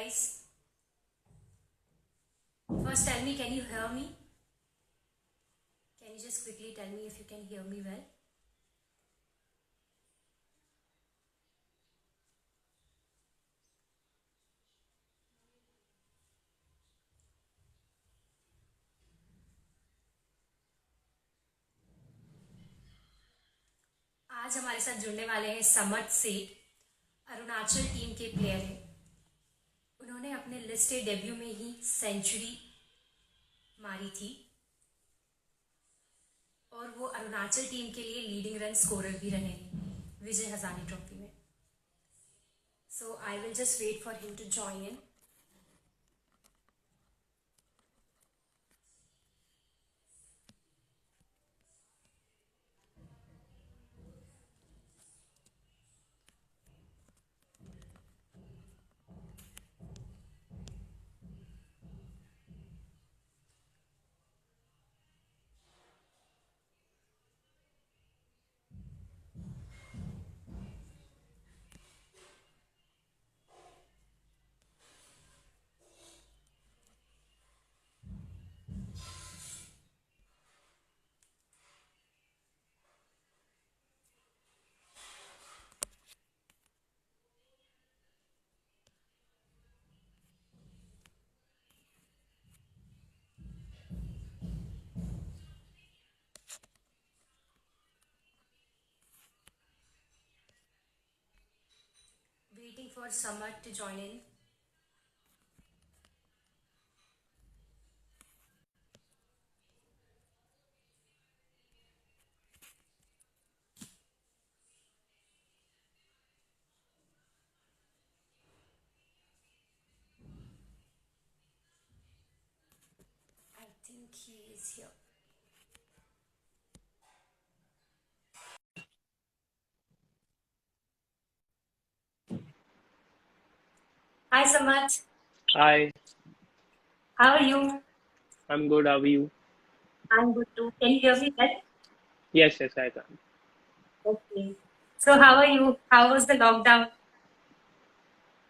guys. First, tell me, can you hear me? Can you just quickly tell me if you can hear me well? आज हमारे साथ जुड़ने वाले हैं समर्थ सेठ, अरुणाचल टीम के प्लेयर हैं। उन्होंने अपने लिस्ट ए डेब्यू में ही सेंचुरी मारी थी और वो अरुणाचल टीम के लिए लीडिंग रन स्कोरर भी रहे विजय हजारे ट्रॉफी में। So I will just wait for him to join in. Waiting for Samad to join in. I think he is here. Hi Samad. Hi, How are you? I'm good. How are you? I'm good too. Can you hear me well? Yes, I can. Okay. So how are you? How was the lockdown?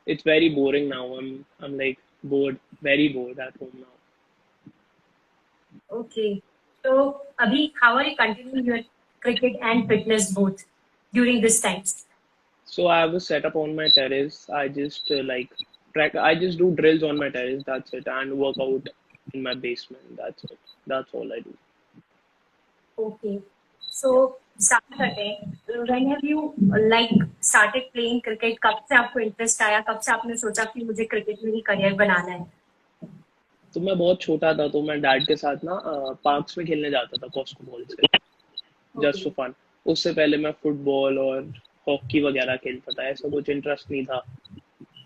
It's very boring now. I'm like bored, very bored at home now. Okay. So Abhi, how are you continuing your cricket and fitness both during this time? So I have a setup on my terrace. I just I just do drills on my terrace. That's it, and work out in my basement. That's it. That's all I do. Okay. So start करते हैं. When have you like started playing cricket? कब से आपको interest आया? कब से आपने सोचा कि मुझे क्रिकेट में ही करियर बनाना है? तो मैं बहुत छोटा था तो मैं डैड के साथ ना पार्क्स में खेलने जाता था कॉस्को बॉल से जस्ट फॉर फन। उससे पहले मैं फुटबॉल और हॉकी वगैरह खेलता था। ऐसा कुछ इंटरेस्ट नहीं था।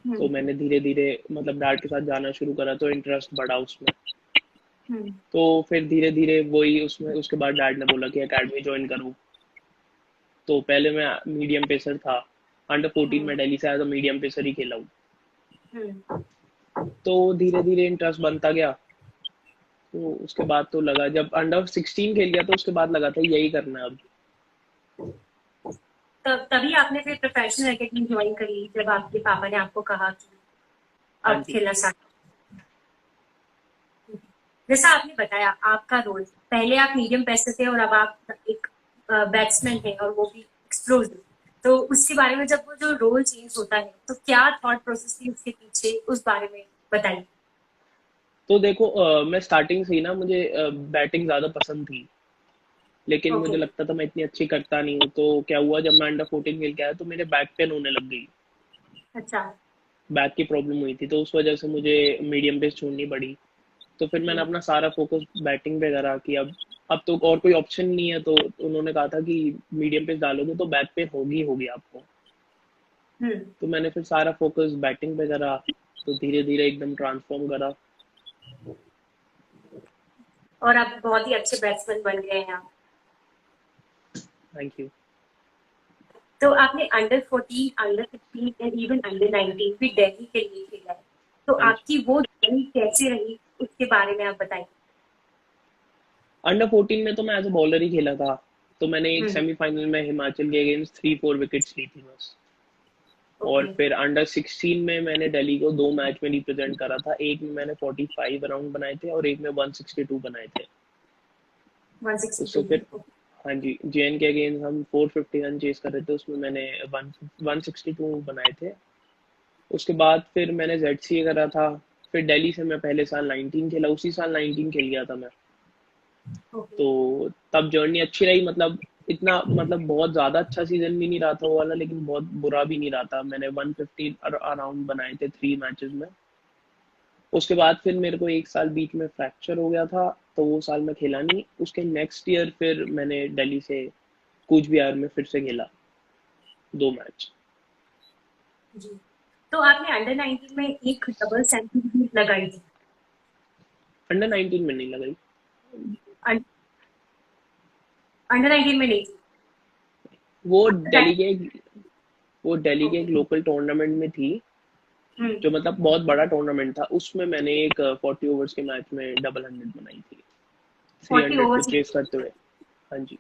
तो मैंने धीरे धीरे मतलब डैड के साथ जाना शुरू करा तो इंटरेस्ट बढ़ा उसमें। तो फिर धीरे धीरे वही उसमें उसके बाद डैड ने बोला कि एकेडमी ज्वाइन करो। तो पहले मैं मीडियम पेसर था। अंडर 14 में दिल्ली से आया तो मीडियम पेसर ही खेला हूँ। तो धीरे धीरे इंटरेस्ट बनता गया। तो उसके बाद तो लगा जब अंडर 16 खेल गया तो उसके बाद लगा था यही करना है अब। तभी आपने फिर प्रोफेशनल एकेडमी ज्वाइन करी जब आपके पापा ने आपको कहा कि अब खेलना स्टार्ट। जैसा आपने बताया आपका रोल, पहले आप मीडियम पेसर थे और अब आप एक बैट्समैन हैं और वो भी एक्सप्लोसिव। तो उसके बारे में जब वो जो रोल चेंज होता है तो क्या थॉट प्रोसेस थी उसके पीछे, उस बारे में बताइए। तो देखो मैं स्टार्टिंग से ही ना मुझे बैटिंग ज्यादा पसंद थी। लेकिन मुझे लगता था मैं इतनी अच्छी करता नहीं हूँ। तो क्या हुआ जब मैं अंडर 14 खेल के आया तो मेरे बैक पेन होने लग गई। अच्छा। बैक की प्रॉब्लम हुई थी तो उस वजह से मुझे मीडियम पेस छोड़नी पड़ी। तो फिर मैंने अपना सारा फोकस बैटिंग पे करा कि अब तो और कोई ऑप्शन नहीं है। तो उन्होंने कहा था कि मीडियम पेस डालोगे तो बैक पेन होगी आपको। तो मैंने फिर सारा फोकस बैटिंग पे करा। तो धीरे धीरे एकदम ट्रांसफॉर्म करा और आप बहुत ही अच्छे बैट्समैन बन गए हैं आप। Thank you. तो आपने under 14, under 15 and even under 19 भी दिल्ली के लिए खेला है। तो आपकी वो जर्नी कैसे रही उसके बारे में आप बताइए। अंडर 14 में तो मैं एज अ बॉलर ही खेला था। तो मैंने एक सेमीफाइनल में हिमाचल के अगेंस्ट 3-4 विकेट्स ली थी बस। और ओके, फिर अंडर 16 में मैंने दिल्ली को 2 मैच में रिप्रेजेंट करा था। एक में मैंने 45 अराउंड बनाए थे और एक में 162 बनाए थे। उससे 162। फिर हाँ जी, JN के अगेंस्ट हम 450 रन चेस कर रहे थे, उसमें मैंने 162 बनाए थे। उसके बाद फिर मैंने ZCA करा था। फिर दिल्ली से मैं पहले साल 19 खेला, उसी साल 19 खेल गया था मैं। ओके, तो तब जर्नी अच्छी रही, मतलब इतना मतलब बहुत ज्यादा अच्छा सीजन भी नहीं रहा था वो वाला, लेकिन बहुत बुरा भी नहीं रहा था। मैंने 150 अराउंड बनाए थे 3 मैचेस में। उसके बाद फिर मेरे को एक साल बीच में फ्रैक्चर हो गया था, तो वो साल मैं खेला नहीं। उसके नेक्स्ट ईयर फिर मैंने दिल्ली से कूच बिहार में फिर से खेला 2 मैच। जी। तो आपने अंडर 19 में एक डबल सेंचुरी भी लगाई थी। अंडर 19 में नहीं लगाई। अं- अंडर 19 में नहीं थी। वो That- दिल्ली के वो दिल्ली के एक ओके। लोकल टूर्नामेंट में थी, हम्म। जो मतलब बहुत बड़ा टूर्नामेंट था। उसमें मैंने एक 40 ओवर्स के मैच में डबल 100 बनाई थी, थ्री 40 हंड्रेड को ओवर्स। चेस करते हुए। हाँ जी।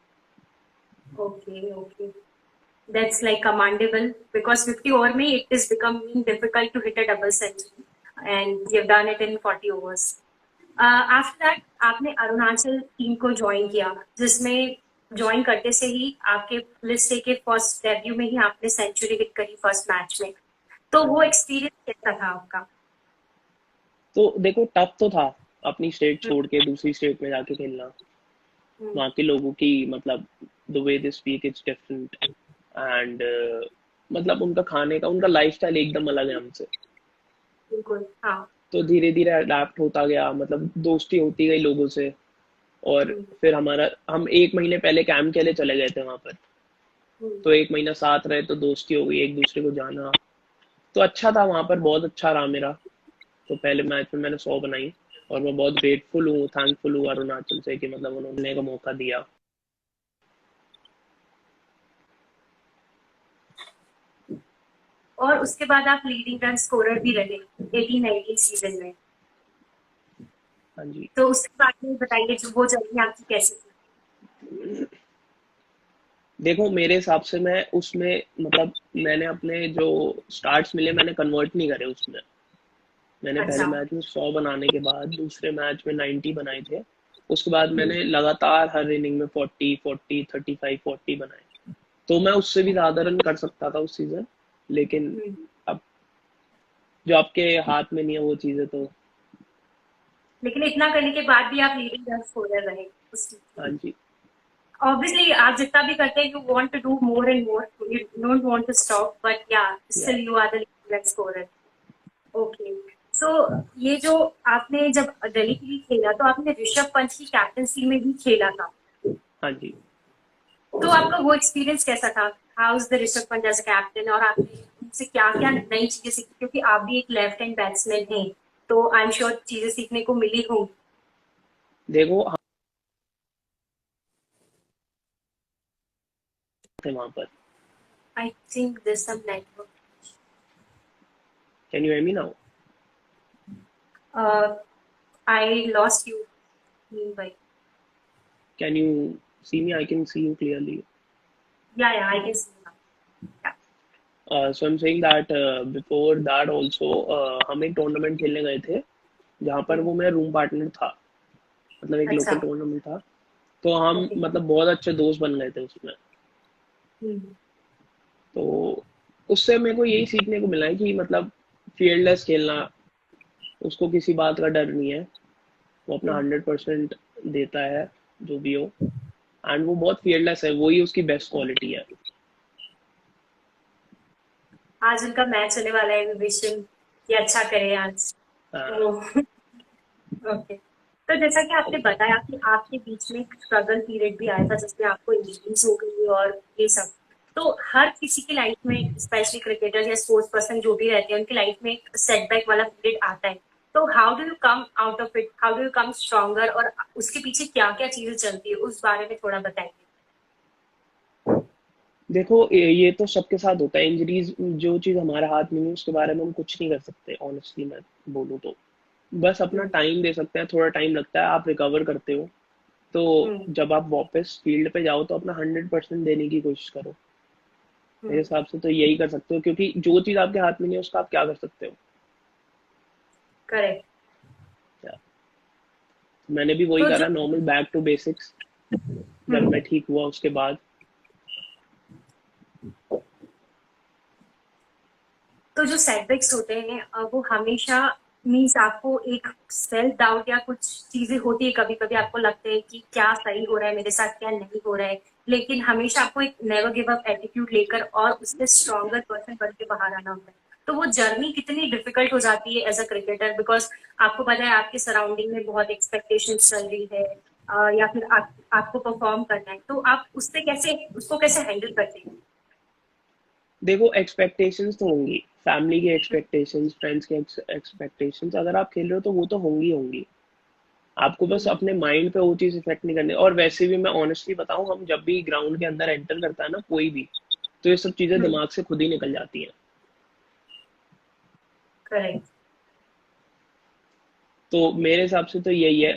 Okay, okay. That's like commendable because 50 over में it is becoming difficult to hit a double century and you've done it in 40 overs. After that आपने अरुणाचल टीम को ज्वाइन किया जिसमें ज्वाइन करते से ही आपके लिस्ट के फर्स्ट डेब्यू में ही आपने सेंचुरी हिट करी फर्स्ट मैच में। तो हाँ वो जी। एक्सपीरियंस कैसा था आपका? तो देखो, टफ तो था अपनी स्टेट हम्म, छोड़ के दूसरी स्टेट में जाके खेलना। हम्म, वहाँ के लोगों की मतलब the way they speak it's different, and मतलब उनका खाने का, उनका लाइफस्टाइल एकदम अलग है हमसे। बिल्कुल, हाँ। तो धीरे धीरे अडेप्ट होता गया, मतलब दोस्ती होती गई लोगों से। और हम्म, फिर हम 1 महीने पहले कैंप के लिए चले गए थे वहाँ पर। हम्म। तो 1 महीना साथ रहे, तो दोस्ती हो गई, एक दूसरे को जाना। तो अच्छा था वहाँ पर, बहुत अच्छा रहा मेरा। तो पहले मैच में मैंने 100 बनाई। और मैं बहुत ग्रेटफुल हूँ, थैंकफुल हूँ अरुणाचल से कि मतलब उन्होंने का मौका दिया। और उसके बाद आप लीडिंग रन स्कोरर भी रहे 18-19 सीजन में। हाँ जी। तो उसके बारे में बताइए जो वो जर्नी आपकी कैसी थी? देखो, मेरे हिसाब से मैं उसमें मतलब मैंने अपने जो स्टार्ट्स मिले मैंने कन्वर्ट नहीं करे उसमें। मैंने पहले अच्छा। मैच में 100 बनाने के बाद दूसरे मैच में 90 बनाए थे। उसके बाद हम्म, मैंने लगातार हर इनिंग में 40 40 35 40 बनाए। तो मैं उससे भी ज्यादा रन कर सकता था उस सीजन, लेकिन हम्म। अब जो आपके हाथ में नहीं है वो चीजें तो। लेकिन इतना करने के बाद भी आप लीडिंग रन स्कोरर रहे उस टीम के हाँ लिए। जी। ऑब्वियसली आप जितना भी करते हैं you want to do more and more, you don't want to stop, but yeah yeah still you are the leading run scorer. Okay. So ये जो आपने जब दिल्ली के लिए खेला तो आपने ऋषभ पंत की कैप्टनसी में भी खेला था। हाँ जी। तो आपका वो एक्सपीरियंस कैसा था? How is the Rishabh Pant as a captain और आपने उनसे क्या क्या नई चीजें सीखी क्योंकि आप भी एक लेफ्ट हैंड बैट्समैन हैं, तो आई एम श्योर चीजें सीखने को मिली होंगी। देखो, हम थे वहां पर। I think this some network. Can you hear me now? I lost you भाई। Can you see me? I can see you clearly. Yeah I can see. So I'm saying that before that also हम एक tournament खेलने गए थे, जहाँ पर वो मेरा रूम पार्टनर था। मतलब एक अच्छा। लोकल टूर्नामेंट था। तो हम ओके। मतलब बहुत अच्छे दोस्त बन गए थे उसमें। तो उससे मेरे को यही सीखने को मिला है कि मतलब फील्डलेस खेलना, उसको किसी बात का डर नहीं है। वो अपना 100% देता है, जो भी हो। एंड वो बहुत फील्डलेस है, वही उसकी बेस्ट क्वालिटी है। आज उनका मैच होने वाला है, विश हिम कि अच्छा करे आज। हाँ। तो ओके। तो जैसा कि आपने बताया कि आपके बीच में एक स्ट्रगल पीरियड भी आया था जिसमें आपको इंजरीज हो गई और ये सब। तो हर किसी की लाइफ में स्पेशली क्रिकेटर्स या स्पोर्ट्स पर्सन जो भी रहते हैं उनकी लाइफ में एक सेटबैक वाला पीरियड आता है। तो how do you come out of it, how do you come stronger और उसके पीछे क्या क्या चीजें चलती है उस बारे में थोड़ा बताइए। देखो, ये तो सबके साथ होता है इंजरीज। जो चीज़ हमारे हाथ में नहीं उसके बारे में हम कुछ नहीं कर सकते, ऑनेस्टली मैं बोलूँ तो। बस अपना हम्म, टाइम दे सकते हैं, थोड़ा टाइम लगता है, आप रिकवर करते हो। तो हम्म, जब आप वापस फील्ड पे जाओ तो अपना 100% देने की कोशिश करो। मेरे हिसाब से तो यही कर सकते हो, क्योंकि जो चीज आपके हाथ में नहीं है उसका आप क्या कर सकते हो। करेक्ट। या, मैंने भी वही तो जो करा, नॉर्मल बैक टू बेसिक्स। जब हम्म, मैं ठीक हुआ उसके बाद। तो जो सेटबैक्स होते हैं वो हमेशा मीन्स आपको एक सेल्फ डाउट या कुछ चीजें होती है, कभी कभी आपको लगता है कि क्या सही हो रहा है मेरे साथ, क्या नहीं हो रहा है, लेकिन हमेशा आपको एक नेवर गिव अप एटीट्यूड लेकर और उससे स्ट्रॉन्गर पर्सन बन के बाहर आना होता है। तो वो जर्नी कितनी डिफिकल्ट हो जाती है एज अ क्रिकेटर, बिकॉज आपको पता है आपके सराउंडिंग में बहुत एक्सपेक्टेशन चल रही है, या फिर आपको परफॉर्म करना है, तो आप उससे कैसे उसको कैसे हैंडल करते हैं? देखो, एक्सपेक्टेशंस तो होंगी, फैमिली की एक्सपेक्टेशंस, फ्रेंड्स की एक्सपेक्टेशंस, अगर आप खेल रहे हो तो वो तो होंगी होंगी। आपको बस हम्म, अपने माइंड पे वो चीज इफेक्ट नहीं करनी। और वैसे भी मैं ऑनेस्टली बताऊं, हम जब भी ग्राउंड के अंदर एंटर करता है ना कोई भी, तो ये सब चीजें हम्म, दिमाग से खुद ही निकल जाती हैं। करेक्ट। तो मेरे हिसाब से तो यही है।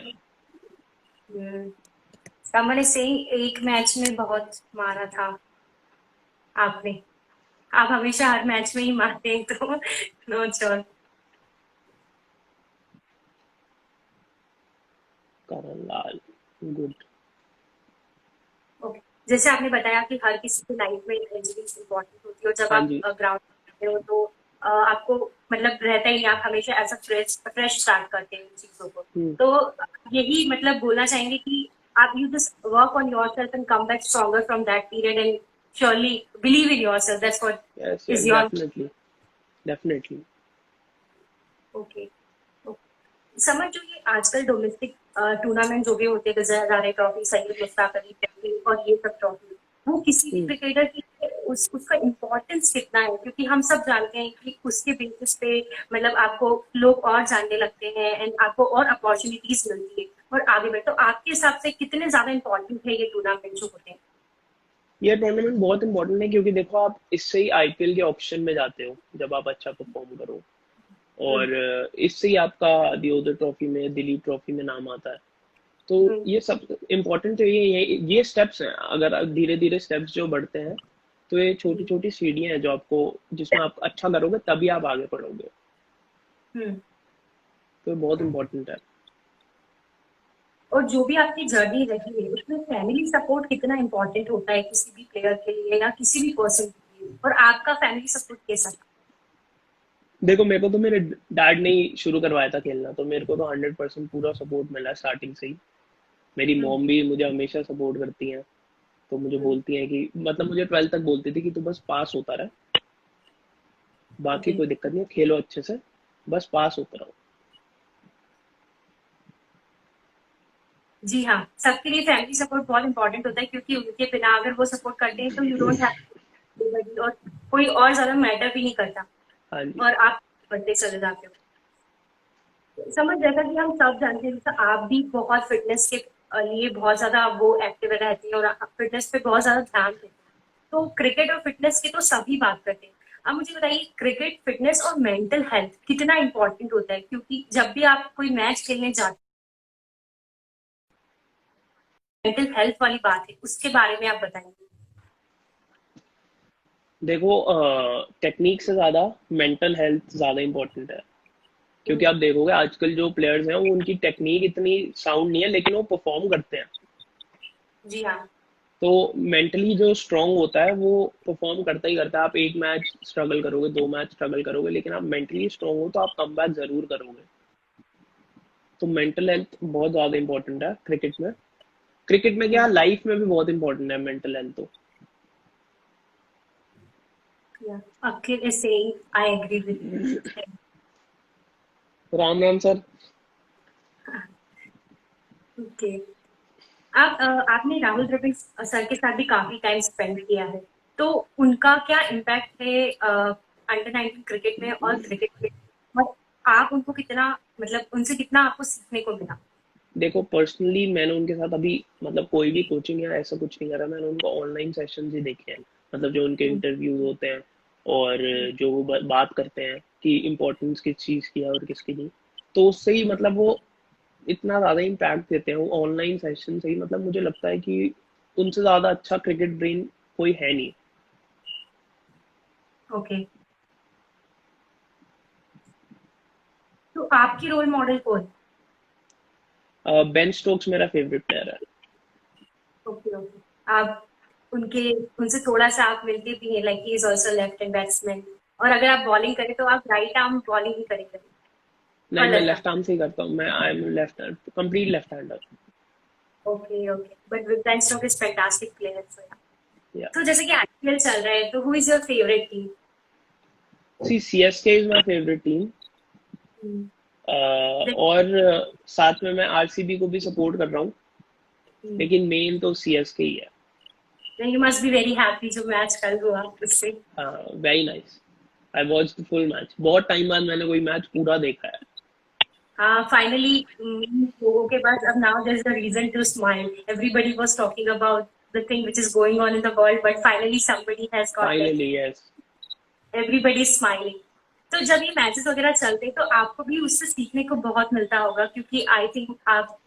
समर सिंह एक मैच में बहुत मारा था आपने, आप हमेशा हर मैच में ही मारते हैं तो नो चोर। करण लाल, गुड। ओके। जैसे आपने बताया कि हर किसी की लाइफ में इंजरीज इंपॉर्टेंट होती है, और जब हाँ आप जी। ग्राउंड में हो तो आपको मतलब रहता ही नहीं, आप हमेशा ऐसा फ्रेश फ्रेश स्टार्ट करते हैं इन चीजों को। हम्म। तो यही मतलब बोलना चाहेंगे कि आप you just work on your self and come back stronger from that period and surely believe in your self, that's what yes yes, is your. Definitely. Definitely. Okay. समझ, जो ये आजकल डोमेस्टिक टूर्नामेंट जो भी होते हैं, हजारे ट्रॉफी, सैयद मुश्ताक अली ट्रॉफी और ये सब ट्रॉफी, वो किसी भी हम्म। क्रिकेटर की उसका इम्पोर्टेंस कितना है, क्योंकि हम सब जानते हैं कि उसके बेसिस पे मतलब आपको लोग और जानने लगते हैं एंड आपको और अपॉर्चुनिटीज मिलती है और आगे बढ़े। तो आपके हिसाब से कितने ज्यादा इंपॉर्टेंट है ये टूर्नामेंट जो होते हैं? ये टूर्नामेंट बहुत इंपॉर्टेंट है, क्योंकि देखो आप इससे ही आईपीएल के ऑप्शन में जाते हो जब आप अच्छा परफॉर्म करो। हम्म, और इससे ही आपका दियोदर ट्रॉफी में, दिलीप ट्रॉफी में नाम आता है। तो हम्म, ये सब इम्पोर्टेंट तो ये स्टेप्स हैं। अगर आप धीरे धीरे स्टेप्स जो बढ़ते हैं, तो ये छोटी हम्म, छोटी सीढ़ियां हैं जो आपको, जिसमें आप अच्छा करोगे तभी आप आगे बढ़ोगे। हम्म। तो ये बहुत इंपॉर्टेंट है। और जो भी आपकी जर्नी रही है उसमें फैमिली सपोर्ट कितना इम्पोर्टेंट होता है किसी भी प्लेयर के लिए या किसी भी पर्सन के लिए, और आपका फैमिली सपोर्ट कैसा था? देखो, मेरे को तो मेरे डैड ने ही शुरू करवाया था खेलना, तो मेरे को तो 100% पूरा सपोर्ट मिला स्टार्टिंग से ही। मेरी हम्म, मॉम भी मुझे हमेशा सपोर्ट करती हैं। तो मुझे हम्म, बोलती हैं कि मतलब मुझे 12th तक बोलती थी कि तू बस पास होता रहा, बाकी ओके। कोई दिक्कत नहीं है, खेलो अच्छे से, बस पास होता रहो। जी हाँ, सबके लिए फैमिली सपोर्ट बहुत इंपॉर्टेंट होता है, क्योंकि उनके बिना अगर वो सपोर्ट करते हैं तो यू डोंट हैव, और कोई और ज्यादा मैटर भी नहीं करता हाँ जी। और आप बढ़ते चले जाते हो। समझ, जैसा कि हम सब जानते हैं, जैसे आप भी बहुत फिटनेस के लिए बहुत ज्यादा वो एक्टिव रहती है और फिटनेस पे बहुत ज्यादा ध्यान देते हैं। तो क्रिकेट और फिटनेस की तो सभी बात करते हैं। अब मुझे बताइए, क्रिकेट फिटनेस और मेंटल हेल्थ कितना इंपॉर्टेंट होता है, क्योंकि जब भी आप कोई मैच खेलने जाते हैं, मेंटल हेल्थ वाली बात है, उसके बारे में आप बताएंगे? देखो, टेक्निक से ज़्यादा मेंटल हेल्थ ज़्यादा इंपॉर्टेंट है। क्योंकि हम्म, आप देखोगे आजकल जो प्लेयर्स हैं वो, उनकी टेक्निक इतनी साउंड नहीं है, लेकिन वो परफॉर्म करते हैं। जी हाँ। तो मेंटली जो स्ट्रांग होता है वो परफॉर्म करता ही करता है। आप एक मैच स्ट्रगल करोगे, 2 मैच स्ट्रगल करोगे, लेकिन आप मेंटली स्ट्रांग हो तो आप कमबैक जरूर करोगे। तो मेंटल हेल्थ बहुत ज़्यादा इंपॉर्टेंट है क्रिकेट में। क्रिकेट में क्या, लाइफ में भी बहुत इंपॉर्टेंट है मेंटल हेल्थ तो। Akhil is saying I agree with Ram Ram sir. You. Okay. आपने राहुल द्रविड़ सर के साथ भी काफी टाइम स्पेंड किया है, तो उनका क्या इम्पैक्ट है अंडर 19 क्रिकेट में और क्रिकेट में, और आप उनको कितना मतलब उनसे कितना आपको सीखने को मिला? देखो, पर्सनली मैंने उनके साथ अभी मतलब कोई भी कोचिंग या ऐसा कुछ नहीं करा। मैंने उनको ऑनलाइन सेशंस ही देखे हैं, मतलब जो उनके हम्म, इंटरव्यूज होते हैं और हम्म, जो वो बात करते हैं कि इम्पोर्टेंस किस चीज़ की है और किसकी नहीं। तो उससे ही हम्म, मतलब वो इतना ज़्यादा इम्पैक्ट देते हैं, वो ऑनलाइन सेशन से ही। मतलब मुझे लगता है कि उनसे ज़्यादा अच्छा क्रिकेट ब्रेन कोई है नहीं। ओके। तो आपकी रोल मॉडल कौन? बेन स्टोक्स मेरा फेवरेट प्लेयर है। Okay okay. आप उनके उनसे थोड़ा सा आप मिलते भी हैं, like he is also left hand batsman. और अगर आप बॉलिंग करें तो आप राइट आर्म बॉलिंग ही करेंगे और नहीं, मैं लेफ्ट आर्म? लेफ्ट आर्म से ही करता हूँ। मैं I am left hand, complete left hander. Okay okay, but Ben Stokes is fantastic player. या तो जैसे कि आईपीएल चल रहा है, तो who is your favourite team? C CSK is my favourite team. और साथ में मैं आरसीबी को भी सपोर्ट कर रहा हूँ, लेकिन मेन तो सीएसके ही है। You must be very happy जो मैच कल हुआ उससे। Very nice. I watch the full match. बहुत टाइम बाद मैंने कोई मैच पूरा देखा है। हाँ, फाइनली लोगों के पास अब now there is a reason to smile. Everybody was talking about the thing which is going on in the world, but finally somebody has got it. Finally yes. Everybody is smiling. तो जब ये matches वगैरह चलते हैं तो आपको भी उससे सीखने को बहुत मिलता होगा, क्योंकि आई थिंक आप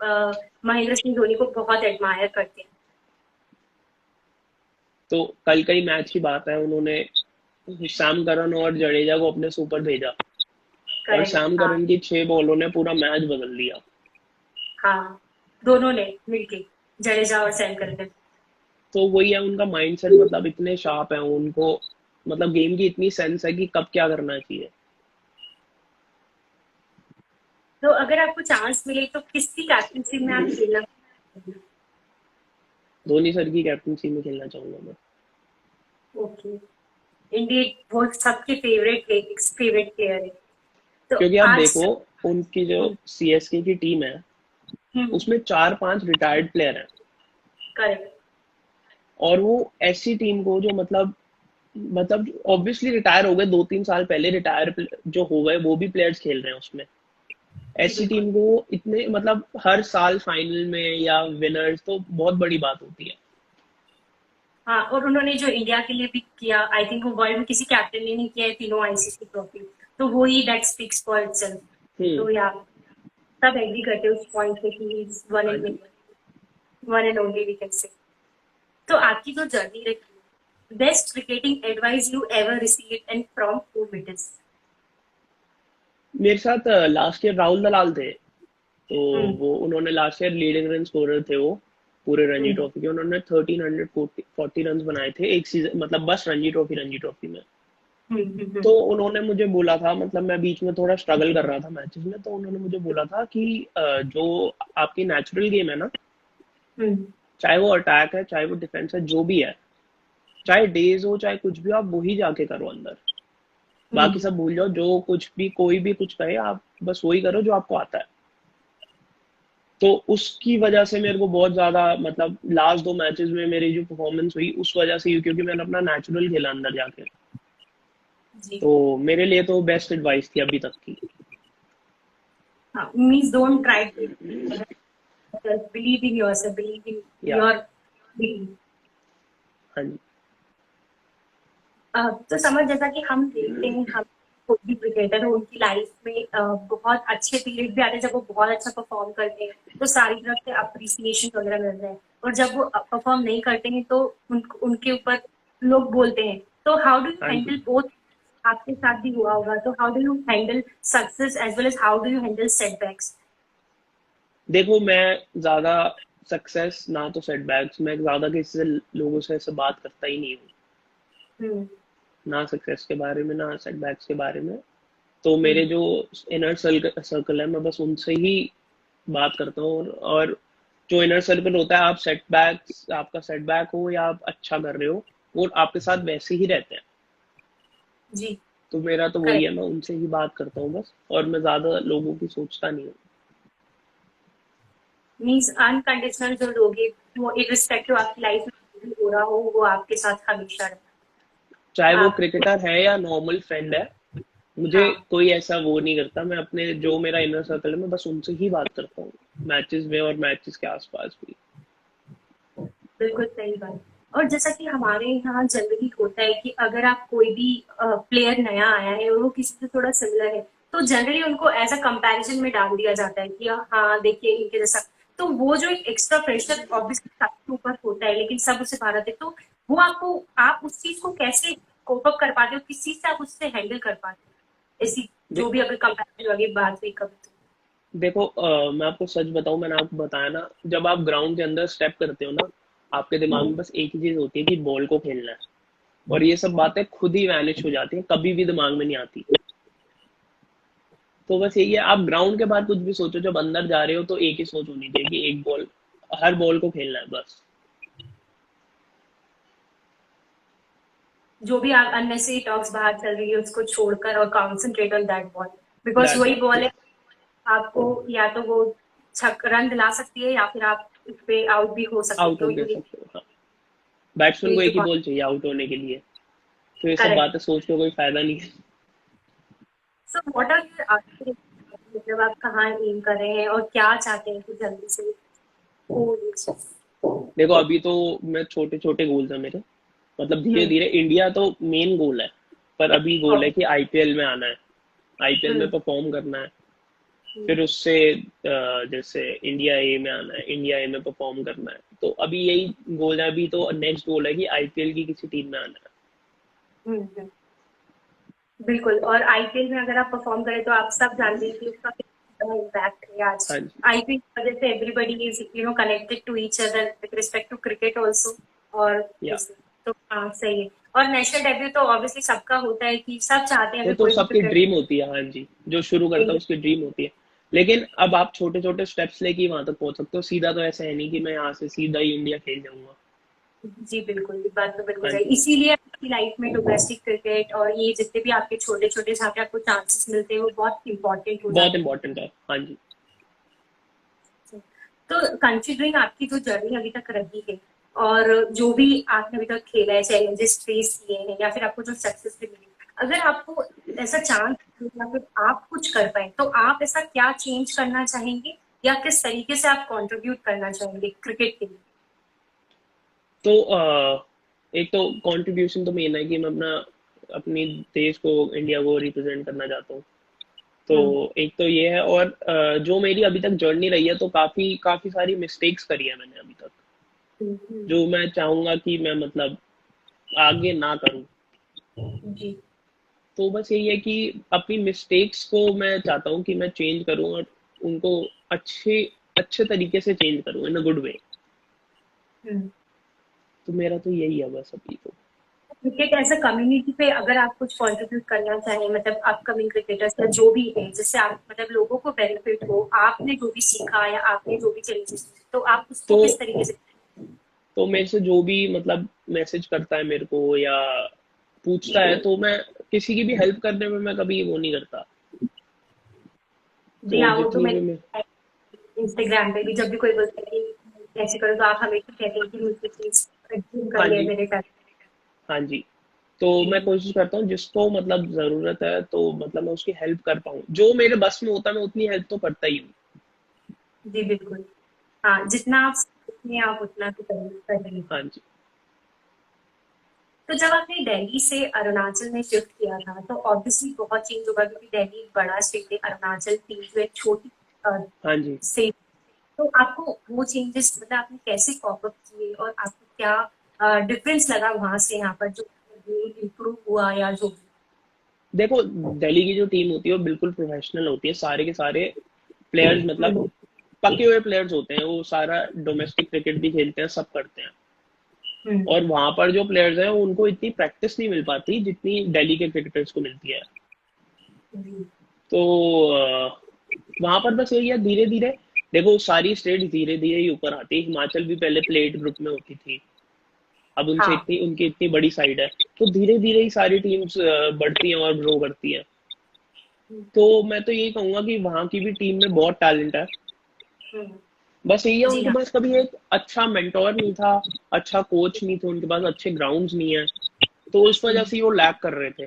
महेंद्र सिंह धोनी को बहुत एडमायर करते हैं। तो कल का ही मैच की बात है, उन्होंने श्याम करन और जडेजा को अपने से ऊपर भेजा, और करेक्ट, श्याम हाँ। करन की 6 बॉलों ने पूरा मैच बदल दिया। हाँ, दोनों ने मिलके, जडेजा और सैम करके। तो वही है उनका माइंडसेट, मतलब इतने शार्प है उनको, मतलब गेम की इतनी सेंस है कि कब क्या करना चाहिए। तो अगर आपको चांस मिले तो किसकी कैप्टनसी में आप खेलना? धोनी सर की कैप्टनसी में खेलना चाहूंगा मैं। ओके। इंडियन वो सबके फेवरेट है, फेवरेट प्लेयर है। तो क्योंकि आप आज। देखो, उनकी जो सीएसके की टीम है उसमें 4-5 रिटायर्ड प्लेयर हैं, करेक्ट। और वो ऐसी टीम को जो मतलब ऑब्वियसली रिटायर हो गए, 2-3 साल पहले रिटायर जो हो गए वो भी प्लेयर्स खेल रहे हैं उसमें। जी ऐसी बिल्कुल। टीम को इतने मतलब हर साल फाइनल में या विनर्स, तो बहुत बड़ी बात होती है। हाँ, और उन्होंने जो इंडिया के लिए भी किया, आई थिंक वो वर्ल्ड में किसी कैप्टन ने नहीं किया है, तीनों आईसीसी ट्रॉफी। तो वो ही दैट स्पीक्स फॉर इटसेल्फ। हम्म। तो या सब एग्री करते हैं उस पॉइंट पे कि वन हाँ एंड जी। One and only we can say. तो आपकी जो जर्नी रही, best cricketing advice you ever received and from whom it is? मेरे साथ लास्ट ईयर राहुल दलाल थे, तो हम्म वो उन्होंने last year leading run scorer थे वो पूरे रणजी हम्म ट्रॉफी के। उन्होंने 1340 रन बनाए थे एक सीजन, मतलब बस रणजी ट्रॉफी में। तो हम्म। उन्होंने मुझे बोला था, मतलब मैं बीच में थोड़ा स्ट्रगल कर रहा था मैचेस में, तो उन्होंने मुझे बोला था कि जो आपकी नेचुरल गेम है ना, हम्म चाहे वो अटैक है चाहे वो डिफेंस है, जो भी है, चाहे डेज हो चाहे कुछ भी हो, आप वही जाके करो अंदर। बाकी हम्म। सब भूल जाओ, जो कुछ भी कोई भी कुछ कहे, आप बस वही करो जो आपको आता है। तो उसकी वजह से मेरे को बहुत ज्यादा, मतलब लास्ट 2 मैचेस में मेरी जो परफॉर्मेंस हुई उस वजह से हुई, क्योंकि मैंने अपना नेचुरल खेला अंदर जाके। जी। तो मेरे लिए तो बेस्ट एडवाइस थी अभी तक की। हाँ, means don't try to, believe in yourself, believe in या योर ड्रीम। हाँ जी। तो समझ, जैसा कि हम देखते हैं, हम कोई भी क्रिकेटर है उनकी लाइफ में बहुत अच्छे पीरियड भी आते हैं जब वो बहुत अच्छा परफॉर्म करते हैं, तो सारी तरफ से अप्रिसिएशन वगैरह मिल रहा है। और जब वो परफॉर्म नहीं करते हैं तो उनके ऊपर लोग बोलते हैं। तो हाउ डू यू हाँ जी। Handle both? आपके साथ भी हुआ होगा, तो how do you handle success as well as how do you handle setbacks? देखो, मैं ज्यादा सक्सेस ना तो सेटबैक्स, मैं ज्यादा किसी से, लोगों से ऐसे बात करता ही नहीं हूँ, हम्म ना सक्सेस के बारे में ना सेटबैक्स के बारे में। तो मेरे हम्म जो इनर सर्कल है, मैं बस उनसे ही बात करता हूँ। और जो इनर सर्कल होता है, आप सेटबैक्स, आपका सेटबैक हो या आप अच्छा कर रहे हो, वो आपके साथ वैसे ही रहते हैं। जी। तो मेरा तो वही करेक्ट। है, मैं उनसे ही बात करता हूँ बस, और मैं ज्यादा लोगों की सोचता नहीं हूँ। मीन्स अनकंडीशनल जो लोग हैं, वो इरिस्पेक्टिव आपकी लाइफ में जो भी हो रहा हो, वो आपके साथ हमेशा रहे। चाहे वो आप। क्रिकेटर है या नॉर्मल फ्रेंड है, मुझे हाँ, कोई ऐसा वो नहीं करता। मैं अपने जो मेरा इनर सर्कल है, मैं बस उनसे ही बात करता हूँ, मैचेस में और मैचेस के आसपास भी। बिल्कुल सही बात। और जैसा कि हमारे यहाँ जनरली होता है कि अगर आप कोई भी प्लेयर नया आया है और वो किसी से थोड़ा सिमिलर है, तो जनरली उनको एज अ कंपैरिजन में डाल दिया जाता है कि हाँ देखिए इनके जैसा। तो वो जो एक एक्स्ट्रा प्रेशर ऑब्वियसली सबके ऊपर होता है, लेकिन सब उसे भारत है। तो वो आपको, आप उस चीज को कैसे कोप अप कर पाते हो, किस चीज से आप उससे हैंडल कर पाते हो ऐसी दे, जो भी अगर कंपैरिजन वाली बात हुई कभी तो? देखो मैं आपको सच बताऊं, मैंने आपको बताया ना, जब आप ग्राउंड के अंदर स्टेप करते हो ना, आपके दिमाग में बस एक ही चीज होती है कि बॉल को खेलना है, और ये सब बातें खुद ही वैनिश हो जाती हैं, कभी भी दिमाग में नहीं आती। तो बस यही है, आप ग्राउंड के बाद कुछ भी सोचो, जब अंदर जा रहे हो तो एक ही सोच होनी चाहिए कि एक बॉल, हर बॉल को खेलना है बस। जो भी आप अननेसेसरी टॉक्स बाहर चल रही है उसको छोड़कर और concentrate on that ball, because that वही बॉल, बॉल है, यस। आपको या तो वो छक रन दिला सकती है या फिर आप उस पे आउट भी हो सकते हो, आउट तो हो गए यही सकते हो, हाँ। बैट्समैन को यही एक ही तो बॉल चाहिए आउट होने के लिए, तो ये सब करेक्ट। बातें सोच के कोई फायदा नहीं है। सो व्हाट आर योर आगे, मतलब आप कहाँ एम कर रहे हैं और क्या चाहते हैं कि जल्दी से हो ये चीज? देखो अभी तो मैं, छोटे छोटे गोल्स हैं मेरे, मतलब धीरे हम्म। धीरे, इंडिया तो मेन गोल है, पर अभी गोल है ओके। कि आईपीएल में आना है, आईपीएल में हम्म। परफॉर्म करना है। हम्म। फिर उससे जैसे इंडिया ए में आना है, इंडिया ए में परफॉर्म करना है, तो अभी यही गोल है। अभी तो नेक्स्ट गोल है कि आईपीएल की किसी टीम में आना है। हम्म। बिल्कुल, और आईपीएल में अगर आप परफॉर्म करें तो आप सब जानते हैं कि उसका कितना इम्पैक्ट है आज। हाँ जी। आईपीएल की वजह से everybody is connected to each other with respect to cricket also. और या इस तो हाँ सही है। और नेशनल डेब्यू तो ऑब्वियसली सबका होता है कि सब चाहते हैं वो अगर तो कोई भी सबकी क्रिकेट। ड्रीम होती है, हाँ जी, जो शुरू करता है उसकी ड्रीम होती है। लेकिन अब आप छोटे छोटे स्टेप्स लेके वहां तक पहुंच सकते हो, सीधा तो ऐसा है नहीं कि मैं यहाँ से सीधा ही इंडिया खेल जाऊंगा। जी बिल्कुल, ये बात तो बिल्कुल हाँ सही, जी। इसीलिए आपकी लाइफ में डोमेस्टिक क्रिकेट और ये जितने भी आपके छोटे छोटे जहाँ पे आपको चांसेस मिलते हैं वो बहुत इंपॉर्टेंट हो बहुत जाते इंपॉर्टेंट है, हाँ जी। हैं। तो कंसिडरिंग आपकी जो जर्नी अभी तक रही है और जो भी आपने अभी तक खेला है, चैलेंजेस फेस किए हैं या फिर आपको जो सक्सेस मिली, अगर आपको ऐसा चांस या फिर आप कुछ कर पाए तो आप ऐसा क्या चेंज करना चाहेंगे या किस तरीके से आप कंट्रीब्यूट करना चाहेंगे क्रिकेट के लिए? तो एक तो कंट्रीब्यूशन तो मेन है कि मैं अपना, अपनी देश को, इंडिया को रिप्रेजेंट करना चाहता हूँ। तो हम्म। एक तो ये है, और जो मेरी अभी तक जर्नी रही है, तो काफी काफी सारी मिस्टेक्स करी है मैंने अभी तक, हम्म। जो मैं चाहूंगा कि मैं मतलब आगे ना करूं। जी। तो बस यही है कि अपनी मिस्टेक्स को मैं चाहता हूँ कि मैं चेंज करूँ, और उनको अच्छे अच्छे तरीके से चेंज करूँ, इन अ गुड वे। हम्म। तो मेरा तो यही है बस अभी तो। क्रिकेट एज अ कम्युनिटी पे अगर आप कुछ कंट्रीब्यूट करना चाहें, मतलब अपकमिंग क्रिकेटर्स या जो भी है जिससे आप मतलब लोगों को बेनिफिट हो, आपने जो भी सीखा या आपने जो भी चेंजेस, तो आप उसको तो किस तरीके से? तो मेरे से जो भी मतलब मैसेज करता है मेरे को या पूछता है, तो मैं किसी की भी हेल्प करने में मैं कभी वो नहीं करता। जी तो हाँ, वो तो जितनी मैं भी मैं, इंस्टाग्राम पे भी जब भी कोई बोलता है कि ऐसे करो तो आप हमेशा कहते हैं कि मुझे प्लीज कर हाँ ले जी, मेरे साथ। हाँ जी। तो मैं कोशिश करता हूँ जिसको मतलब जरूरत है, तो मतलब मैं उसकी हेल्प कर पाऊँ, जो मेरे बस में होता है मैं उतनी हेल्प तो करता ही हूँ। जी बिल्कुल। हाँ, जितना आप सकते हैं आप उतना तो करिए। हाँ जी। तो जब आपने दिल्ली से अरुणाचल में शिफ्ट किया था तो ऑब्वियसली बहुत चेंज होगा क्योंकि दिल्ली एक बड़ा स्टेट है, अरुणाचल थी जो एक छोटी हाँ जी। स्टेट। तो आपको वो चेंजेस मतलब आपने कैसे कॉप अप किए और आपको क्या डिफरेंस लगा वहां से यहाँ पर जो इम्प्रूव हुआ या जो भी? देखो, दिल्ली की जो टीम होती है वो बिल्कुल प्रोफेशनल होती है, सारे के सारे प्लेयर्स मतलब हम्म। पके हुए प्लेयर्स होते हैं, वो सारा डोमेस्टिक क्रिकेट भी खेलते हैं, सब करते हैं। हम्म। और वहां पर जो प्लेयर्स हैं उनको इतनी प्रैक्टिस नहीं मिल पाती जितनी दिल्ली के क्रिकेटर्स को मिलती है। जी। तो वहां पर बस यही है, धीरे धीरे देखो सारी स्टेट धीरे धीरे ही ऊपर आती है। हिमाचल भी पहले प्लेट ग्रुप में होती थी, अब उनसे हाँ। इतनी, उनकी इतनी बड़ी साइड है, तो धीरे धीरे ही सारी टीम्स बढ़ती हैं और ग्रो करती हैं। हम्म। तो मैं तो यही कहूंगा कि वहां की भी टीम में बहुत टैलेंट है, हम्म। बस यही है जी उनके हाँ। पास कभी एक अच्छा मेंटोर नहीं था, अच्छा कोच नहीं था, उनके पास अच्छे ग्राउंड्स नहीं है, तो उस वजह हम्म। से ही वो लैग कर रहे थे।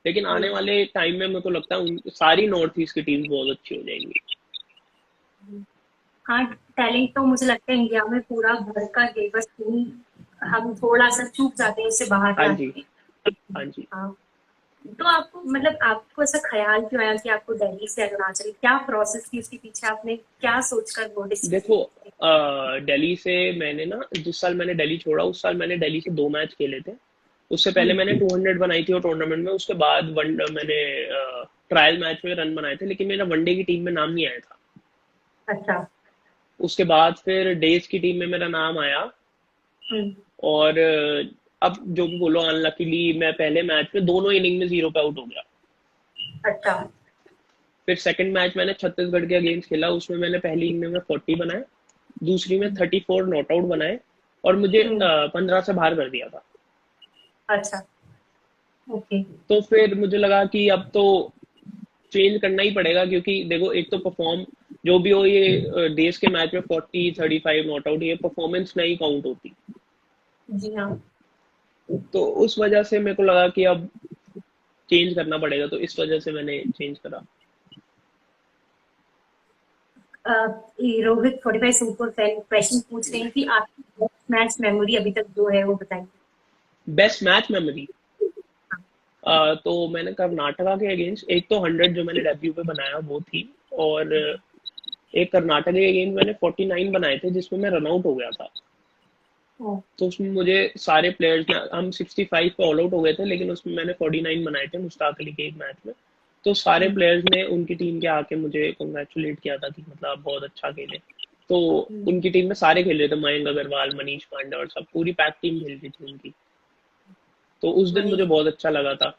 लेकिन आने हम्म। वाले टाइम में मेरे को लगता है सारी नॉर्थ ईस्ट की टीम्स बहुत अच्छी हो जाएंगी। हाँ, टैलेंट तो मुझे लगता है इंडिया में पूरा भर का है, बस हम थोड़ा सा चूक जाते हैं उससे बाहर हाँ लाने जी। में। हाँ जी। हाँ। तो आपको मतलब आपको ऐसा ख्याल क्यों आया कि आपको दिल्ली से अरुणाचल, क्या प्रोसेस थी उसके पीछे, आपने क्या सोचकर वो डिसीजन देखो लिया? दिल्ली से मैंने ना, जिस साल मैंने दिल्ली छोड़ा उस साल मैंने दिल्ली से 2 मैच खेले थे, उससे पहले मैंने 200 बनाई थी और टूर्नामेंट में, उसके बाद मैंने ट्रायल मैच में रन बनाए थे, लेकिन मेरा वनडे की टीम में नाम नहीं आया था। अच्छा। उसके बाद फिर डेज की टीम में मेरा नाम आया, हम्म। और अब जो भी बोलो, अनलकीली मैं पहले मैच में दोनों इनिंग में 0 पे आउट हो गया। अच्छा। फिर सेकंड मैच मैंने छत्तीसगढ़ के अगेंस्ट खेला, उसमें मैंने पहली इनिंग में 40 बनाए, दूसरी में 34 नॉट आउट बनाए, और मुझे हम्म। 15 से बाहर कर दिया था। अच्छा। ओके। तो फिर मुझे लगा कि अब तो चेंज करना ही पड़ेगा, क्योंकि देखो एक तो परफॉर्म जो भी हो, ये देश के मैच में 40-35 नॉट आउट, ये परफॉर्मेंस नहीं काउंट होती। जी हाँ। तो उस वजह से मेरे को लगा कि अब चेंज करना पड़ेगा, तो इस वजह से मैंने चेंज करा। ये रोहित 45 सुपर फैन क्वेश्चन पूछ रहे हैं कि आपकी बेस्ट मैच मेमोरी अभी तक जो है वो बताइए। बेस्ट मैच मेमोरी, तो मैंने कर्नाटका के अगेंस्ट एक तो 100 जो मैंने डेब्यू पे बनाया वो थी, और एक कर्नाटक के अगेंस्ट मैंने 49 बनाए थे जिसमें मैं रन आउट हो गया था। ओ, तो उसमें मुझे सारे प्लेयर्स ने, हम 65 पे ऑल आउट हो गए थे, लेकिन उसमें मैंने 49 बनाए थे मुश्ताक अली के एक मैच में। तो सारे हम्म, प्लेयर्स ने उनकी टीम के आके मुझे कंग्रेचुलेट किया था कि मतलब आप बहुत अच्छा खेले। तो हम्म, उनकी टीम में सारे खेल रहे थे, मयंक अग्रवाल, मनीष पांडे, और सब पूरी पैक टीम खेल रही थी उनकी। तो उस दिन मुझे वही। बहुत अच्छा लगा था।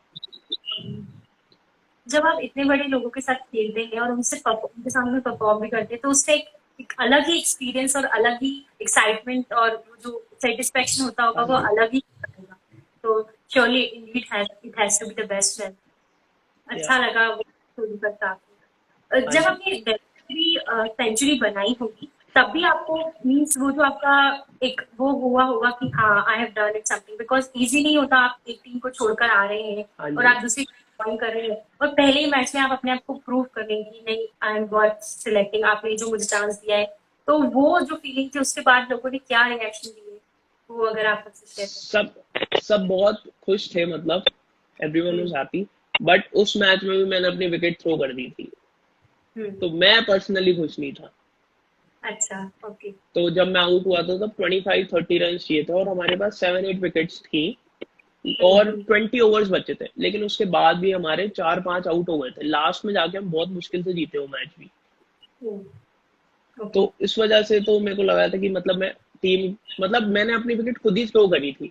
जब आप इतने बड़े लोगों के साथ खेलते हैं और उनके सामने परफॉर्म भी करते हैं तो उससे एक अलग ही एक्सपीरियंस और अलग ही एक्साइटमेंट और वो जो सेटिस्फेक्शन होता होगा हाँ वो जी। अलग ही होगा। तो surely it has to be the best friend. या अच्छा लगा वो सुनकर काफी। हाँ जब जी। आपने डेफिनेटली सेंचुरी बनाई होगी तब भी आपको मीन्स वो जो आपका एक वो हुआ होगा कि हाँ I have done it something because easy नहीं होता। आप एक टीम को छोड़कर आ रहे हैं हाँ और जी। आप दूसरी ज्वाइन कर रहे हैं और पहले ही मैच में आप अपने आप को प्रूव कर रहे हैं कि नहीं आई एम वर्थ सिलेक्टिंग। आपने जो मुझे चांस दिया है तो वो जो फीलिंग थी उसके बाद लोगों ने क्या रिएक्शन दिए वो अगर आप मुझसे शेयर सब सब बहुत खुश थे, मतलब एवरीवन करें। Was happy. बट उस मैच में भी मैंने अपनी विकेट थ्रो कर दी थी, हम्म। तो मैं पर्सनली खुश नहीं था। अच्छा। ओके। तो जब मैं आउट हुआ था तब 25-30 रन चाहिए थे, और हमारे पास 7-8 विकेट्स थी, और हम्म। 20 ओवर्स बचे थे, लेकिन उसके बाद भी हमारे 4-5 आउट हो गए थे। लास्ट में जाके हम बहुत मुश्किल से जीते वो मैच भी। तो ओके। इस वजह से तो मेरे को लगा था कि मतलब मैं टीम, मतलब मैंने अपनी विकेट खुद ही थ्रो करी थी।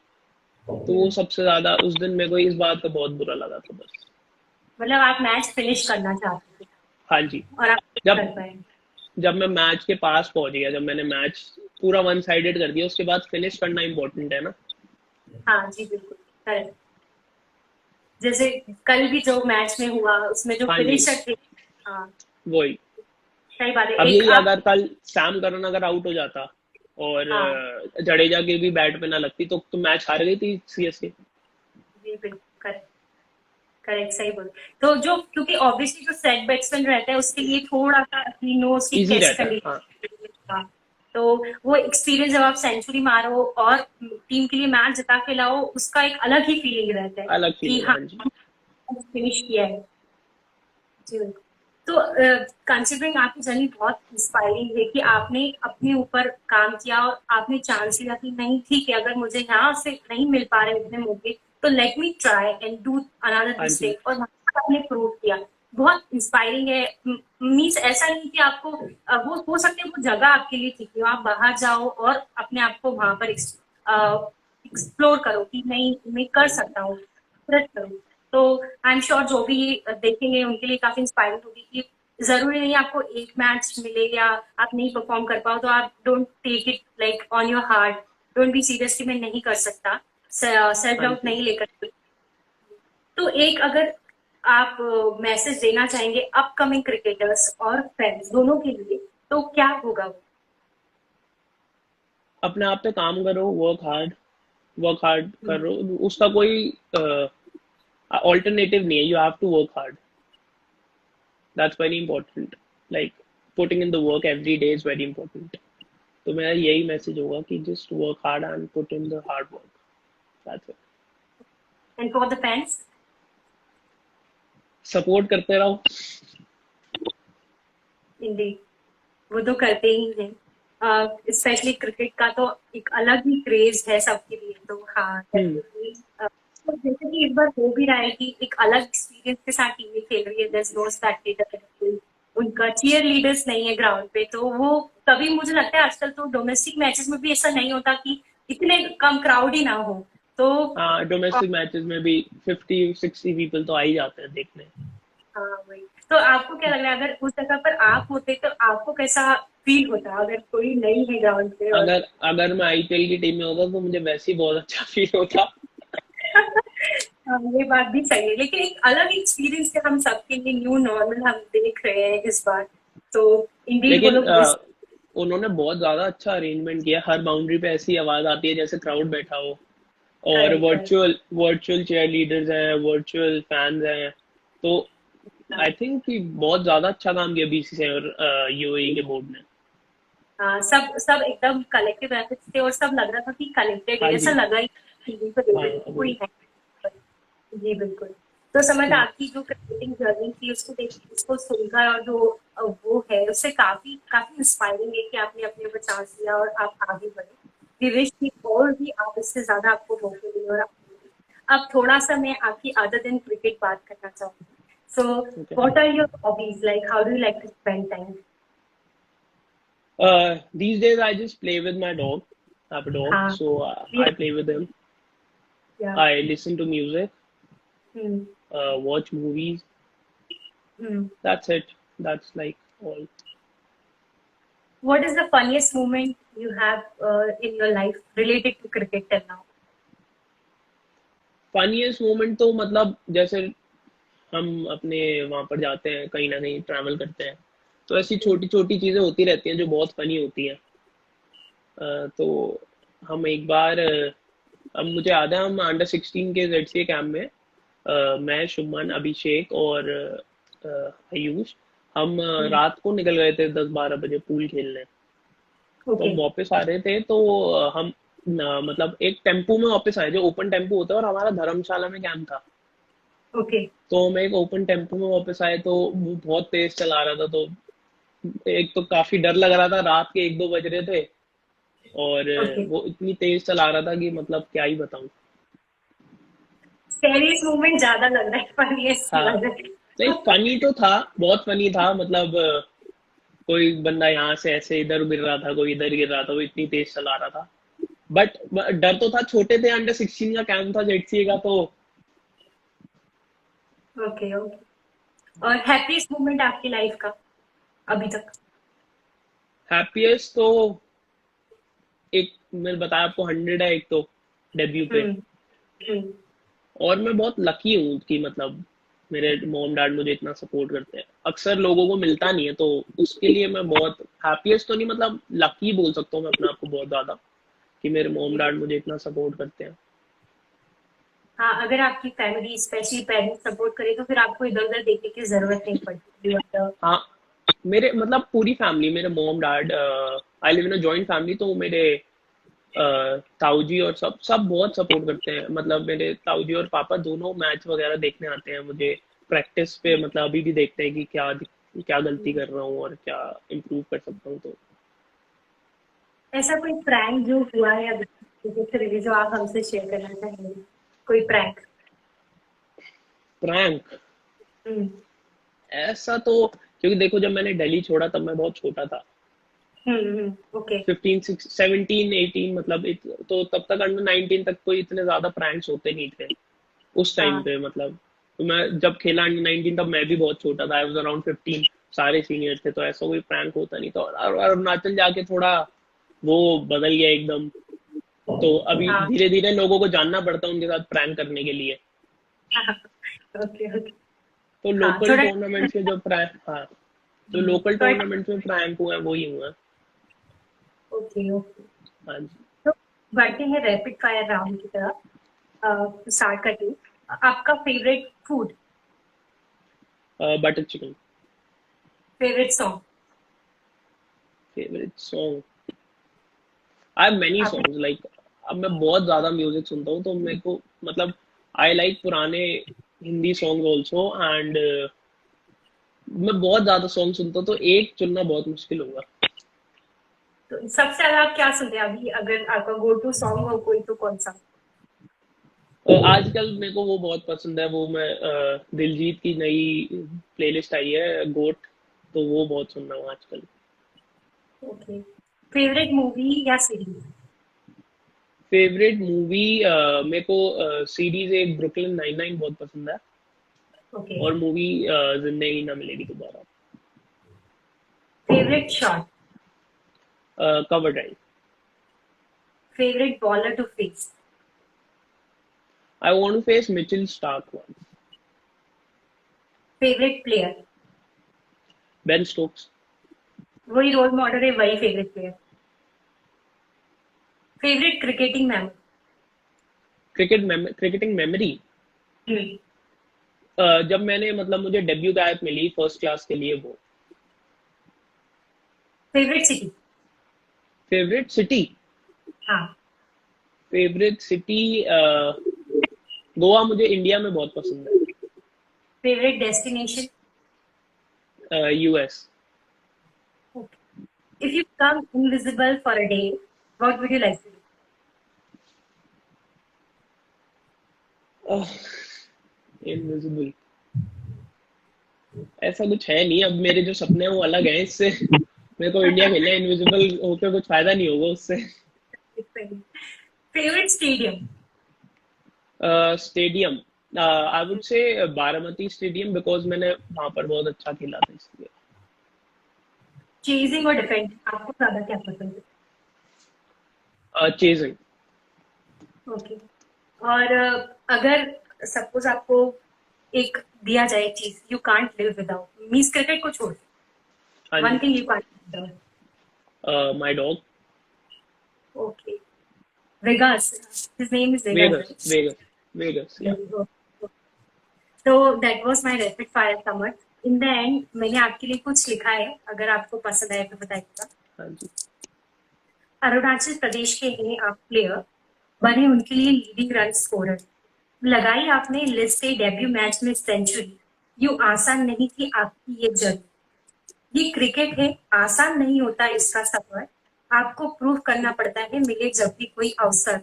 तो वो सबसे ज्यादा उस दिन मेरे को इस बात का बहुत बुरा लगा था बस। मतलब आप मैच फिनिश करना चाहते थे हाँ जी। और आप जब कर पाए। जब मैं मैच के पास पहुंच गया, जब मैंने मैच पूरा वन साइडेड कर दिया, उसके बाद फिनिश करना इम्पोर्टेंट है ना। हाँ जी बिल्कुल करेक्ट। जैसे कल भी जो मैच में हुआ उसमें जो हाँ जी। फिनिशर थे। हाँ वही। सही बात है अब एक यही, आप। अगर कल सैम करन अगर आउट हो जाता और हाँ जडेजा की भी बैट पे ना लगती, तो मैच हार गई थी सीएसके। जी बिल्कुल करेक्ट। करेक्ट सही बोल। तो जो क्योंकि ऑब्वियसली जो सेट बैट्समैन रहता है उसके लिए थोड़ा सा ही नोज की इजी कैसे रहता है, हाँ। कंडीशन। तो वो एक्सपीरियंस जब आप सेंचुरी मारो और टीम के लिए मैच जिता के लाओ उसका एक अलग ही फीलिंग रहता है अलग कि फीलिंग, हाँ हाँ जी। फिनिश किया है। जी बिल्कुल। तो कंसिडरिंग आपकी जर्नी बहुत इंस्पायरिंग है कि आपने अपने ऊपर काम किया और आपने चांस लिया कि नहीं ठीक है अगर मुझे यहाँ से नहीं मिल पा रहे इतने मौके तो let me try and do another हाँ जी। मिस्टेक और वहां पर आपने प्रूव किया। बहुत इंस्पायरिंग है। मीन्स ऐसा नहीं कि आपको वो हो सकता है वो जगह आपके लिए ठीक है आप बाहर जाओ और अपने आप को वहां पर एक्सप्लोर करो कि नहीं मैं कर हाँ जी। सकता हूँ करूँ। तो आई एम श्योर जो भी देखेंगे उनके लिए काफी इंस्पायरिंग होगी कि जरूरी नहीं आपको एक मैच मिले या आप नहीं परफॉर्म कर पाओ तो आप don't take it like on your heart. Don't be serious कि मैं नहीं कर सकता। सेल्फ हाँ डाउट जी। नहीं लेकर। तो एक अगर आप मैसेज देना चाहेंगे अपकमिंग क्रिकेटर्स और फैंस दोनों के लिए तो क्या होगा वो। अपने आप पे काम करो, वर्क हार्ड करो, उसका कोई ऑल्टरनेटिव नहीं है। You have to work hard, that's very important. Like putting in the work every day is very important. तो मेरा यही मैसेज होगा कि just work hard and put in the hard work, that's it. And for the fans. Support करते रहो। इंडी वो तो करते ही हैं। स्पेशली क्रिकेट का तो एक अलग ही क्रेज है सबके लिए तो हाँ हम्म। डेफिनेटली कि इस बार हो भी रहा है कि एक अलग एक्सपीरियंस के साथ टीमें खेल रही है, there's no spectator, उनका चीयर लीडर्स नहीं है ग्राउंड पे, तो वो कभी मुझे लगता है आजकल तो डोमेस्टिक मैचेस में भी ऐसा नहीं होता कि इतने कम क्राउड ही ना हो, तो हाँ, डोमेस्टिक मैचेस में भी 50-60 पीपल तो आ ही जाते हैं देखने। हाँ वही। तो आपको क्या लग रहा है अगर उस जगह पर आप होते तो आपको कैसा फील होता अगर कोई नहीं है ग्राउंड पे और अगर अगर मैं आईपीएल की टीम में होता तो मुझे वैसे ही बहुत अच्छा फील होता। हाँ, ये बात भी सही है, लेकिन एक अलग एक्सपीरियंस है हम सबके लिए, न्यू नॉर्मल हम देख रहे हैं इस बार, तो इंडीड वो लेकिन लोग इस उन्होंने बहुत ज्यादा अच्छा अरेंजमेंट किया, हर बाउंड्री पे ऐसी आवाज आती है जैसे क्राउड बैठा हो, और correct correct. Virtual chair leaders हैं, वर्चुअल फैंस हैं। तो आई थिंक कि बहुत ज्यादा अच्छा काम किया बीसीसीआई और यूएई के बोर्ड ने। हाँ, सब सब एकदम कलेक्टिव एफर्ट्स थे और सब लग रहा था कि कलेक्टेड हाँ है, ऐसा जी। लगा ही टीवी पर देख हाँ रहे थे कि वही। कोई है। जी बिल्कुल। तो समझ हम्म। आपकी जो क्रिकेटिंग जर्नी थी उसको देख, उसको सुनकर, और जो वो है उससे काफी काफी इंस्पायरिंग है कि आपने अपने ऊपर चांस लिया और आप आगे बढ़े। वी विश कि और भी आप इससे ज्यादा आपको मौके दें और अब थोड़ा सा मैं आपकी अदर देन क्रिकेट बात करना चाहूंगी। So okay. What are your hobbies, like how do you like to spend time? These days I just play with my dog. I have a dog, हाँ, so I play with him. या I listen to music, hmm watch movies. Hmm. That's it. That's like all. What is the funniest moment you have in your life related to cricket till now? Funniest moment तो मतलब जैसे हम अपने वहां पर जाते हैं, कहीं ना कहीं ट्रैवल करते हैं, तो ऐसी छोटी छोटी चीजें होती रहती हैं जो बहुत फनी होती हैं। तो हम एक बार अब मुझे याद है, हम अंडर 16 के जेडसीए कैंप में, मैं, शुभमन, अभिषेक और आयुष, हम रात को निकल गए थे 10-12 बजे पूल खेलने। तो ओके हम वापस आ रहे थे, तो हम मतलब एक टेम्पू में वापस आए, जो ओपन टेम्पू होता है, और हमारा धर्मशाला में कैंप था। ओके तो हम एक ओपन टेम्पो में वापस आए, तो वो बहुत तेज चला रहा था, तो एक तो काफी डर लग रहा था, रात के 1-2 बज रहे थे, और ओके। वो इतनी तेज चला रहा था कि मतलब क्या ही बताऊं। स्कैरियस्ट मोमेंट ज्यादा लग रहा है, फनीएस्ट हाँ, लग रहा नहीं है। फनी तो था, बहुत फनी था, मतलब कोई बंदा यहाँ से ऐसे इधर गिर रहा था, कोई इधर गिर रहा था, वो इतनी तेज चला रहा था। बट डर तो था, छोटे थे, अंडर 16 का कैंप था जेडसीए का, तो ओके ओके। और हैप्पीएस्ट मोमेंट आपकी लाइफ का अभी तक? हैप्पीएस्ट तो एक, मैंने बताया आपको, 100 है एक तो डेब्यू पे। हम्म हम्म। और मैं बहुत लकी हूँ कि मतलब मेरे मॉम डैड मुझे इतना सपोर्ट करते हैं, अक्सर लोगों को मिलता नहीं है, तो उसके लिए मैं बहुत हैप्पीएस्ट तो नहीं, मतलब लकी बोल सकता हूँ मैं अपने आप को बहुत ज्यादा, कि मेरे मॉम डैड मुझे इतना सपोर्ट करते हैं। हाँ, अगर आपकी फैमिली स्पेशली पेरेंट्स सपोर्ट करे तो फिर आपको इधर उधर देखने की जरूरत नहीं पड़ती, मतलब हाँ, मेरे मतलब पूरी फैमिली, मेरे mom dad, I live in a joint family, तो मेरे ताऊ जी और सब सब बहुत सपोर्ट करते हैं, मतलब मेरे ताऊ जी और पापा दोनों मैच वगैरह देखने आते हैं मुझे, प्रैक्टिस पे, मतलब अभी भी देखते हैं कि क्या क्या गलती कर रहा हूँ और क्या इम्प्रूव कर सकता हूँ। तो ऐसा कोई प्रैंक जो हुआ है अभी क्रिकेट से रिलेटेड जो आप हमसे शेयर करना चाहेंगे, कोई प्रैंक? प्रैंक हम्म ऐसा तो, क्योंकि देखो जब मैंने दिल्ली छोड़ा तब मैं बहुत छोटा था, ओके। 15, 16, 17, 18, मतलब तो तब तक अंडर 19 तक कोई इतने ज्यादा प्रैंक्स होते नहीं थे उस टाइम हाँ पे, मतलब तो मैं जब खेला अंडर 19 तब मैं भी बहुत छोटा था, आई वाज अराउंड 15, सारे सीनियर थे, तो ऐसा कोई प्रैंक होता नहीं था। और अरुणाचल जाके थोड़ा वो बदल गया एकदम, तो अभी हाँ धीरे धीरे लोगों को जानना पड़ता है उनके साथ प्रैंक करने के लिए। हाँ। Okay okay. तो हाँ लोकल थोड़ा। टूर्नामेंट्स में जो प्रैंक, हाँ, जो लोकल थोड़ा। टूर्नामेंट्स में प्रैंक हुआ है वही हुआ है। Okay okay. हाँ जी। तो बढ़ते हैं रैपिड फायर राउंड की तरफ, स्टार्ट करते हैं। आपका favourite food, butter chicken. Favourite song? Favourite song, I have many आपने सॉन्ग्स लाइक, अब मैं बहुत ज्यादा म्यूजिक सुनता हूँ, तो मेरे को मतलब आई लाइक पुराने हिंदी सॉन्ग्स ऑल्सो, एंड मैं बहुत ज्यादा सॉन्ग सुनता हूँ, तो एक चुनना बहुत मुश्किल होगा। तो सबसे ज्यादा आप क्या सुनते हैं अभी, अगर आपका गो टू सॉन्ग हो कोई तो कौन सा? आजकल मेरे को वो बहुत पसंद है, वो मैं दिलजीत की नई प्लेलिस्ट आई है गोट, तो वो बहुत सुन रहा हूँ आजकल। ओके। फेवरेट मूवी या सीरीज? फेवरेट मूवी, मेरे को सीरीज एक ब्रुकलिन 99 बहुत पसंद है, ओके। और मूवी जिंदगी Na Milegi Dobara. Favourite shot? Cover drive. Favourite bowler to face? I want to face Mitchell Starc one. Favourite player? Ben Stokes. वही रोल मॉडल है, वही favourite player. Favourite cricketing memory? Cricketing memory, hmm. जब मैंने मतलब मुझे debut cap मिली first class के लिए, वो। Favourite city? फेवरेट सिटी, हाँ। फेवरेट सिटी गोवा मुझे इंडिया में बहुत पसंद फेवरेट डेस्टिनेशन? है। US. If you become invisible for a day, what would you like to do? Invisible, ऐसा कुछ है नहीं, अब मेरे जो सपने हैं वो अलग हैं इससे। मेरे को इंडिया खेलना है, इनविजिबल होकर कुछ फायदा नहीं होगा उससे। Favorite stadium? Stadium, I would say Baramati stadium, because मैंने वहां पर बहुत अच्छा खेला था इसलिए। Chasing or defending? आपको ज्यादा क्या पसंद है? चेजिंग। ओके। और अगर सपोज आपको एक दिया जाए चीज, you can't live without, means cricket को छोड़, हाँ वन जी। Thing you can't live without. My dog. Okay. Vegas, his name is Vegas, Vegas, Vegas, Vegas, yeah. Right? तो that was my rapid fire summer. In the end मैंने आपके लिए कुछ लिखा है, अगर आपको पसंद आए तो बताइएगा। हाँ जी। अरुणाचल प्रदेश के हैं आप प्लेयर, बने उनके लिए लीडिंग रन स्कोरर, लगाई आपने लिस्ट से डेब्यू मैच में सेंचुरी, यूं आसान नहीं थी आपकी ये जर्नी। ये क्रिकेट है, आसान नहीं होता इसका सफर, आपको प्रूव करना पड़ता है मिले जब भी कोई अवसर।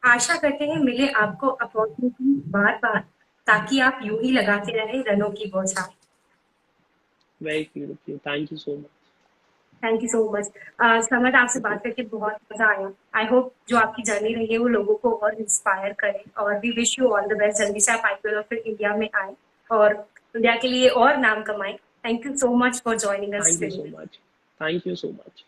आशा करते हैं मिले आपको अपॉर्चुनिटी बार बार, ताकि आप यूं ही लगाते रहे रनों की बौछार। Very cute of you, thank you so much. Thank you so much. समझ, आपसे बात करके बहुत मजा आया। आई होप जो आपकी जर्नी रही है वो लोगों को और इंस्पायर करे, और we wish you all the best. जल्दी से आप आईपीएल और फिर इंडिया में आए और इंडिया के लिए और नाम कमाए। Thank you so much for joining us thank you today. So much. Thank you so much.